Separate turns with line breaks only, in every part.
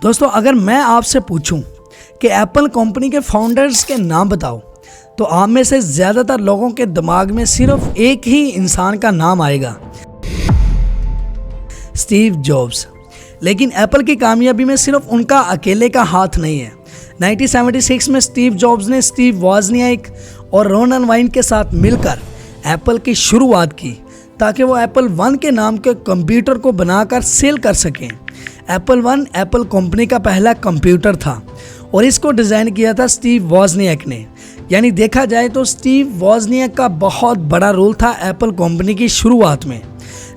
दोस्तों, अगर मैं आपसे पूछूं कि एप्पल कंपनी के फाउंडर्स के नाम बताओ तो आप में से ज़्यादातर लोगों के दिमाग में सिर्फ एक ही इंसान का नाम आएगा, स्टीव जॉब्स। लेकिन एप्पल की कामयाबी में सिर्फ उनका अकेले का हाथ नहीं है। 1976 में स्टीव जॉब्स ने स्टीव वॉजनियाक और रोनन वाइन के साथ मिलकर एप्पल की शुरुआत की ताकि वो एप्पल वन के नाम के कंप्यूटर को बनाकर सेल कर सकें। एप्पल वन एप्पल कंपनी का पहला कंप्यूटर था और इसको डिज़ाइन किया था स्टीव वॉजनियाक ने। यानी देखा जाए तो स्टीव वॉजनियाक का बहुत बड़ा रोल था एप्पल कंपनी की शुरुआत में।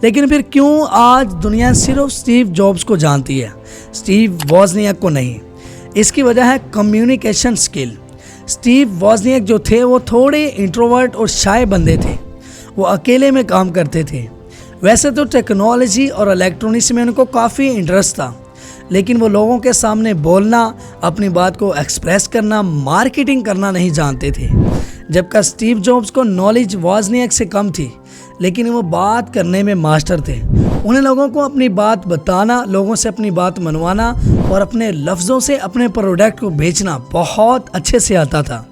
लेकिन फिर क्यों आज दुनिया सिर्फ स्टीव जॉब्स को जानती है, स्टीव वॉजनियाक को नहीं? इसकी वजह है कम्युनिकेशन स्किल। स्टीव वॉजनियाक जो थे वो थोड़े इंट्रोवर्ट और शाय बंदे थे। वो अकेले में काम करते थे। वैसे तो टेक्नोलॉजी और इलेक्ट्रॉनिक्स में उनको काफ़ी इंटरेस्ट था, लेकिन वो लोगों के सामने बोलना, अपनी बात को एक्सप्रेस करना, मार्केटिंग करना नहीं जानते थे। जबकि स्टीव जॉब्स को नॉलेज वॉजनियाक से कम थी, लेकिन वो बात करने में मास्टर थे। उन्हें लोगों को अपनी बात बताना, लोगों से अपनी बात मनवाना और अपने लफ्ज़ों से अपने प्रोडक्ट को बेचना बहुत अच्छे से आता था,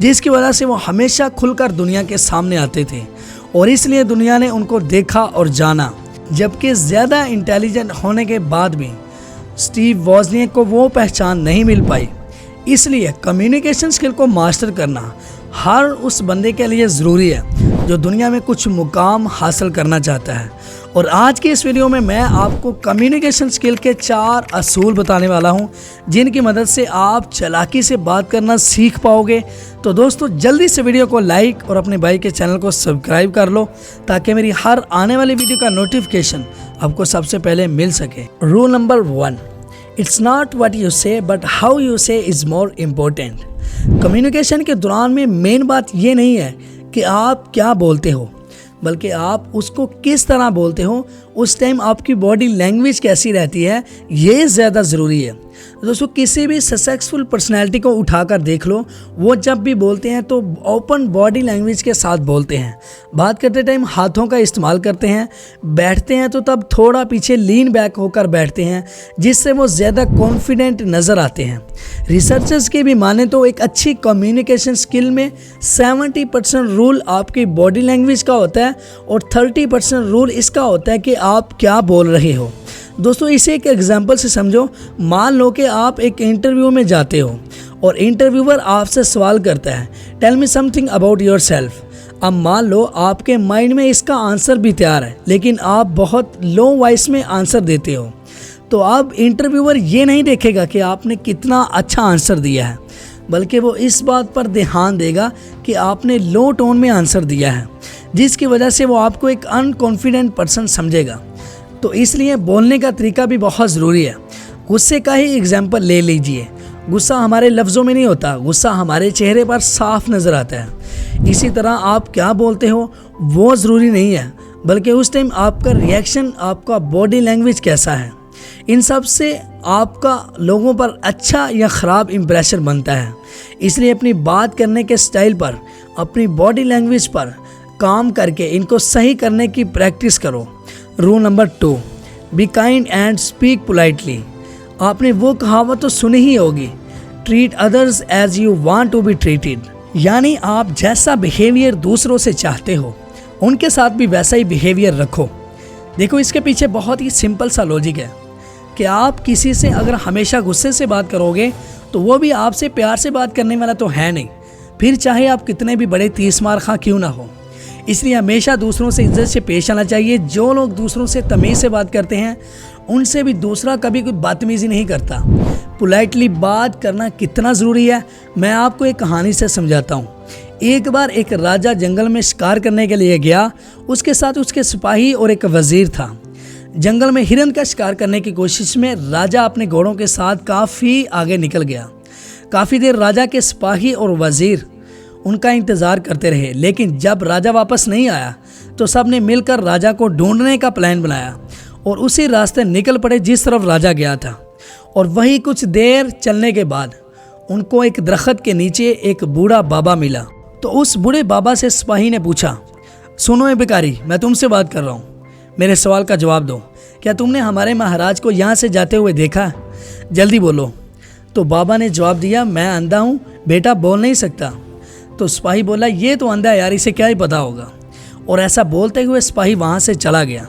जिसकी वजह से वो हमेशा खुलकर दुनिया के सामने आते थे और इसलिए दुनिया ने उनको देखा और जाना। जबकि ज़्यादा इंटेलिजेंट होने के बाद भी स्टीव वॉजनियाक को वो पहचान नहीं मिल पाई। इसलिए कम्युनिकेशन स्किल को मास्टर करना हर उस बंदे के लिए ज़रूरी है जो दुनिया में कुछ मुकाम हासिल करना चाहता है। और आज की इस वीडियो में मैं आपको कम्युनिकेशन स्किल के 4 असूल बताने वाला हूं, जिनकी मदद से आप चालाकी से बात करना सीख पाओगे। तो दोस्तों, जल्दी से वीडियो को लाइक और अपने भाई के चैनल को सब्सक्राइब कर लो ताकि मेरी हर आने वाली वीडियो का नोटिफिकेशन आपको सबसे पहले मिल सके। Rule number 1, it's not what you से बट हाउ यू से इज़ मोर इम्पोर्टेंट। कम्युनिकेशन के दौरान में मेन बात ये नहीं है कि आप क्या बोलते हो, बल्कि आप उसको किस तरह बोलते हो, उस टाइम आपकी बॉडी लैंग्वेज कैसी रहती है, ये ज़्यादा ज़रूरी है। दोस्तों, किसी भी सक्सेसफुल पर्सनैलिटी को उठाकर देख लो, वो जब भी बोलते हैं तो ओपन बॉडी लैंग्वेज के साथ बोलते हैं। बात करते टाइम हाथों का इस्तेमाल करते हैं, बैठते हैं तो तब थोड़ा पीछे लीन बैक होकर बैठते हैं, जिससे वो ज़्यादा कॉन्फिडेंट नज़र आते हैं। रिसर्चर्स की भी माने तो एक अच्छी कम्युनिकेशन स्किल में 70% रूल आपकी बॉडी लैंग्वेज का होता है और 30% रूल इसका होता है कि आप क्या बोल रहे हो। दोस्तों, इसे एक एग्जांपल से समझो। मान लो कि आप एक इंटरव्यू में जाते हो और इंटरव्यूअर आपसे सवाल करता है, tell me something about yourself. अब मान लो आपके माइंड में इसका आंसर भी तैयार है, लेकिन आप बहुत लो वॉइस में आंसर देते हो। तो अब इंटरव्यूअर ये नहीं देखेगा कि आपने कितना अच्छा आंसर दिया है, बल्कि वो इस बात पर ध्यान देगा कि आपने लो टोन में आंसर दिया है, जिसकी वजह से वो आपको एक अनकॉन्फिडेंट पर्सन समझेगा। तो इसलिए बोलने का तरीका भी बहुत ज़रूरी है। गुस्से का ही एग्जाम्पल ले लीजिए। गुस्सा हमारे लफ्ज़ों में नहीं होता, गुस्सा हमारे चेहरे पर साफ नज़र आता है। इसी तरह आप क्या बोलते हो वो ज़रूरी नहीं है, बल्कि उस टाइम आपका रिएक्शन, आपका बॉडी लैंग्वेज कैसा है, इन सब से आपका लोगों पर अच्छा या ख़राब इम्प्रेशन बनता है। इसलिए अपनी बात करने के स्टाइल पर, अपनी बॉडी लैंग्वेज पर काम करके इनको सही करने की प्रैक्टिस करो। Rule number 2, be kind and speak politely. आपने वो कहावत तो सुनी ही होगी, treat others as you want to be treated. यानी आप जैसा बिहेवियर दूसरों से चाहते हो, उनके साथ भी वैसा ही बिहेवियर रखो। देखो, इसके पीछे बहुत ही सिंपल सा लॉजिक है कि आप किसी से अगर हमेशा गुस्से से बात करोगे तो वो भी आपसे प्यार से बात करने वाला तो है नहीं, फिर चाहे आप कितने भी बड़े तीस मार खा क्यों ना हो। इसलिए हमेशा दूसरों से इज्जत से पेश आना चाहिए। जो लोग दूसरों से तमीज़ से बात करते हैं, उनसे भी दूसरा कभी कोई बदतमीज़ी नहीं करता। पोलाइटली बात करना कितना ज़रूरी है, मैं आपको एक कहानी से समझाता हूँ। एक बार एक राजा जंगल में शिकार करने के लिए गया। उसके साथ उसके सिपाही और एक वज़ीर था। जंगल में हिरन का शिकार करने की कोशिश में राजा अपने घोड़ों के साथ काफ़ी आगे निकल गया। काफ़ी देर राजा के सिपाही और वज़ीर उनका इंतज़ार करते रहे, लेकिन जब राजा वापस नहीं आया तो सब ने मिलकर राजा को ढूंढने का प्लान बनाया और उसी रास्ते निकल पड़े जिस तरफ राजा गया था। और वही कुछ देर चलने के बाद उनको एक दरख्त के नीचे एक बूढ़ा बाबा मिला। तो उस बूढ़े बाबा से सिपाही ने पूछा, सुनो ए भिखारी, मैं तुमसे बात कर रहा हूँ, मेरे सवाल का जवाब दो। क्या तुमने हमारे महाराज को यहाँ से जाते हुए देखा? जल्दी बोलो। तो बाबा ने जवाब दिया, मैं अंधा हूँ बेटा, बोल नहीं सकता। तो सिपाही बोला, ये तो अंधा है यार, इसे क्या ही पता होगा। और ऐसा बोलते हुए सिपाही वहाँ से चला गया।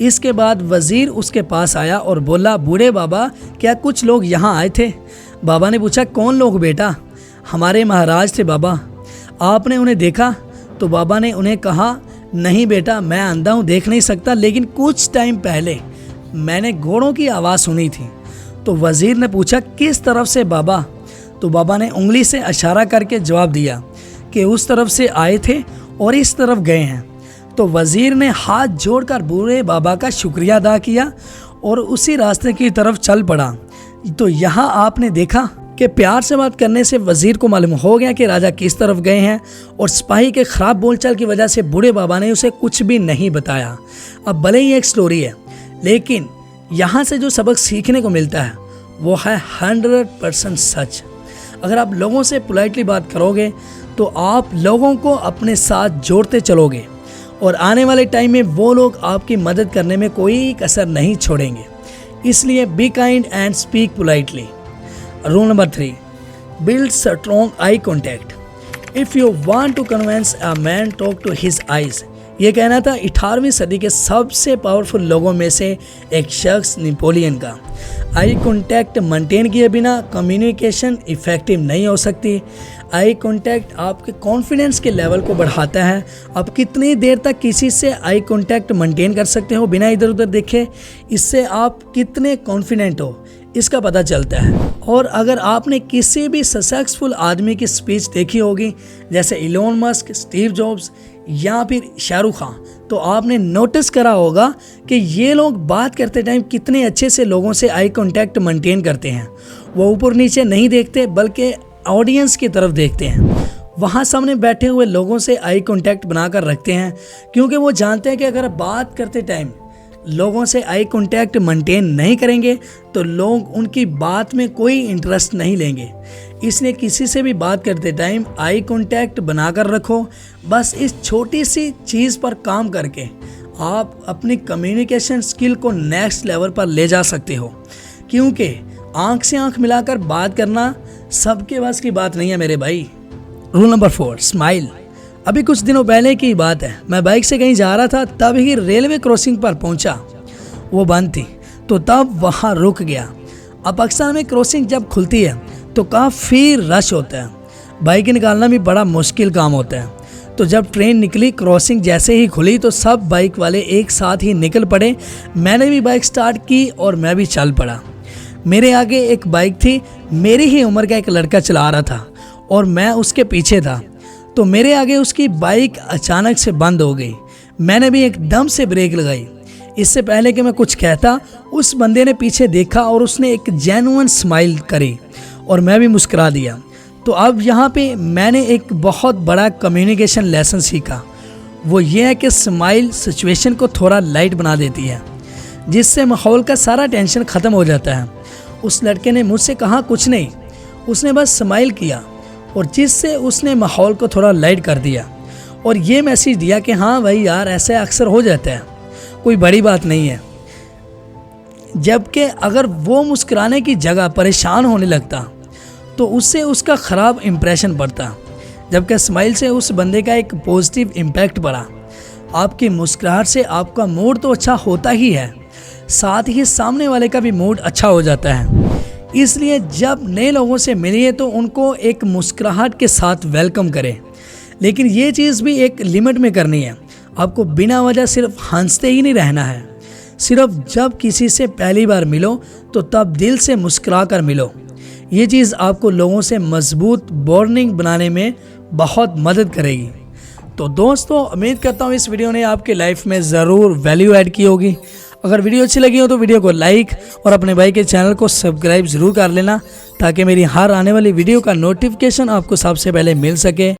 इसके बाद वज़ीर उसके पास आया और बोला, बूढ़े बाबा क्या कुछ लोग यहाँ आए थे? बाबा ने पूछा, कौन लोग बेटा? हमारे महाराज थे बाबा, आपने उन्हें देखा? तो बाबा ने उन्हें कहा, नहीं बेटा, मैं अंधा हूँ, देख नहीं सकता, लेकिन कुछ टाइम पहले मैंने घोड़ों की आवाज़ सुनी थी। तो वज़ीर ने पूछा, किस तरफ से बाबा? तो बाबा ने उंगली से इशारा करके जवाब दिया कि उस तरफ से आए थे और इस तरफ गए हैं। तो वज़ीर ने हाथ जोड़कर बूढ़े बाबा का शुक्रिया अदा किया और उसी रास्ते की तरफ चल पड़ा। तो यहाँ आपने देखा कि प्यार से बात करने से वज़ीर को मालूम हो गया कि राजा किस तरफ गए हैं, और सिपाही के ख़राब बोलचाल की वजह से बूढ़े बाबा ने उसे कुछ भी नहीं बताया। अब भले ही एक स्टोरी है, लेकिन यहाँ से जो सबक सीखने को मिलता है वो है 100% सच। अगर आप लोगों से पोलाइटली बात करोगे तो आप लोगों को अपने साथ जोड़ते चलोगे, और आने वाले टाइम में वो लोग आपकी मदद करने में कोई कसर नहीं छोड़ेंगे। इसलिए be kind and speak politely. Rule number 3, build strong eye contact. If you want to convince a man, talk to his eyes. ये कहना था 18वीं सदी के सबसे पावरफुल लोगों में से एक शख्स नेपोलियन का। आई कांटेक्ट मेंटेन किए बिना कम्युनिकेशन इफ़ेक्टिव नहीं हो सकती। आई कांटेक्ट आपके कॉन्फिडेंस के लेवल को बढ़ाता है। आप कितनी देर तक किसी से आई कांटेक्ट मेंटेन कर सकते हो बिना इधर उधर देखे, इससे आप कितने कॉन्फिडेंट हो इसका पता चलता है। और अगर आपने किसी भी सक्सेसफुल आदमी की स्पीच देखी होगी, जैसे इलोन मस्क, स्टीव जॉब्स या फिर शाहरुख खान, तो आपने नोटिस करा होगा कि ये लोग बात करते टाइम कितने अच्छे से लोगों से आई कांटेक्ट मेंटेन करते हैं। वो ऊपर नीचे नहीं देखते बल्कि ऑडियंस की तरफ देखते हैं। वहाँ सामने बैठे हुए लोगों से आई कांटेक्ट बनाकर रखते हैं, क्योंकि वो जानते हैं कि अगर बात करते टाइम लोगों से आई कांटेक्ट मेंटेन नहीं करेंगे तो लोग उनकी बात में कोई इंटरेस्ट नहीं लेंगे। इसलिए किसी से भी बात करते टाइम आई कांटेक्ट बनाकर रखो। बस इस छोटी सी चीज़ पर काम करके आप अपनी कम्युनिकेशन स्किल को नेक्स्ट लेवल पर ले जा सकते हो, क्योंकि आंख से आंख मिलाकर बात करना सबके बस की बात नहीं है मेरे भाई। Rule number 4, smile. अभी कुछ दिनों पहले की बात है, मैं बाइक से कहीं जा रहा था, तब ही रेलवे क्रॉसिंग पर पहुंचा। वो बंद थी तो तब वहां रुक गया। अब पाकिस्तान में क्रॉसिंग जब खुलती है तो काफ़ी रश होता है, बाइक निकालना भी बड़ा मुश्किल काम होता है। तो जब ट्रेन निकली, क्रॉसिंग जैसे ही खुली तो सब बाइक वाले एक साथ ही निकल पड़े। मैंने भी बाइक स्टार्ट की और मैं भी चल पड़ा। मेरे आगे एक बाइक थी, मेरी ही उम्र का एक लड़का चला रहा था और मैं उसके पीछे था। तो मेरे आगे उसकी बाइक अचानक से बंद हो गई। मैंने भी एकदम से ब्रेक लगाई। इससे पहले कि मैं कुछ कहता, उस बंदे ने पीछे देखा और उसने एक जेन्युइन स्माइल करी और मैं भी मुस्कुरा दिया। तो अब यहाँ पे मैंने एक बहुत बड़ा कम्युनिकेशन लेसन सीखा। वो ये है कि स्माइल सिचुएशन को थोड़ा लाइट बना देती है, जिससे माहौल का सारा टेंशन ख़त्म हो जाता है। उस लड़के ने मुझसे कहा कुछ नहीं, उसने बस स्माइल किया और जिससे उसने माहौल को थोड़ा लाइट कर दिया और ये मैसेज दिया कि हाँ भाई यार, ऐसे अक्सर हो जाता है, कोई बड़ी बात नहीं है। जबकि अगर वो मुस्कुराने की जगह परेशान होने लगता तो उससे उसका ख़राब इम्प्रेशन पड़ता, जबकि स्माइल से उस बंदे का एक पॉजिटिव इम्पैक्ट पड़ा। आपकी मुस्कुराहट से आपका मूड तो अच्छा होता ही है, साथ ही सामने वाले का भी मूड अच्छा हो जाता है। इसलिए जब नए लोगों से मिलिए तो उनको एक मुस्कुराहट के साथ वेलकम करें, लेकिन ये चीज़ भी एक लिमिट में करनी है। आपको बिना वजह सिर्फ हंसते ही नहीं रहना है। सिर्फ जब किसी से पहली बार मिलो तो तब दिल से मुस्कुरा कर मिलो। ये चीज़ आपको लोगों से मजबूत बॉन्डिंग बनाने में बहुत मदद करेगी। तो दोस्तों, उम्मीद करता हूँ इस वीडियो ने आपके लाइफ में ज़रूर वैल्यू ऐड की होगी। अगर वीडियो अच्छी लगी हो तो वीडियो को लाइक और अपने भाई के चैनल को सब्सक्राइब ज़रूर कर लेना, ताकि मेरी हर आने वाली वीडियो का नोटिफिकेशन आपको सबसे पहले मिल सके।